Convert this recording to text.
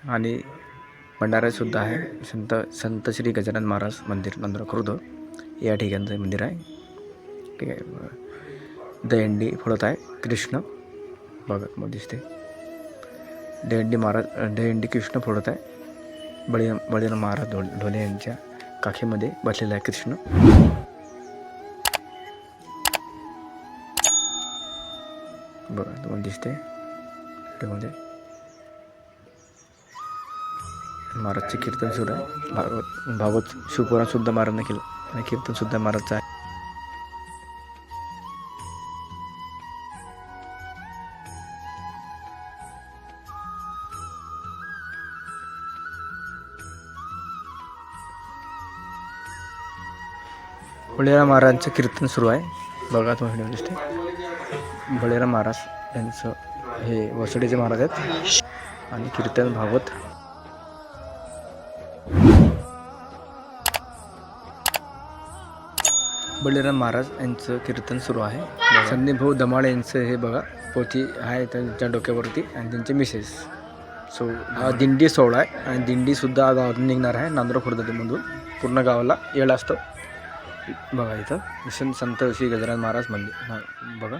आणि भंडारासुद्धा आहे. संत श्री गजानन महाराज मंदिर नांदुरा खुर्द या ठिकाणचं मंदिर आहे. ठीक आहे. दहीहंडी फोडत आहे कृष्ण, बघा मग दिसते. दहीहंडी कृष्ण फोडत आहे. बळीराम महाराज ढोले यांच्या काखेमध्ये बसलेला आहे कृष्ण. बघा तुम्हाला दिसते त्यामध्ये महाराजचे कीर्तन सुरू आहे. भागवत शिवपुराण सुद्धा महाराजने केलं आणि कीर्तन सुद्धा महाराजचं आहे. बळीराम महाराजांचं कीर्तन सुरू आहे. बघा तुम्हाला व्हिडिओ दिसते. बळीराम महाराज यांचं हे वसुडेचे महाराज आहेत आणि कीर्तन भागवत. बळीराम महाराज यांचं कीर्तन सुरू आहे. संदीप भाऊ दमाळे यांचं हे बघा पोथी आहे त्यांच्या डोक्यावरती आणि त्यांचे मिसेस. सो हा दिंडी सोहळा आहे आणि दिंडीसुद्धा गावातून निघणार आहे. नांदुरा खुर्दमधून पूर्ण गावाला येळ असतो. बघा इथं संत श्री गजानन महाराज मंदिर बघा.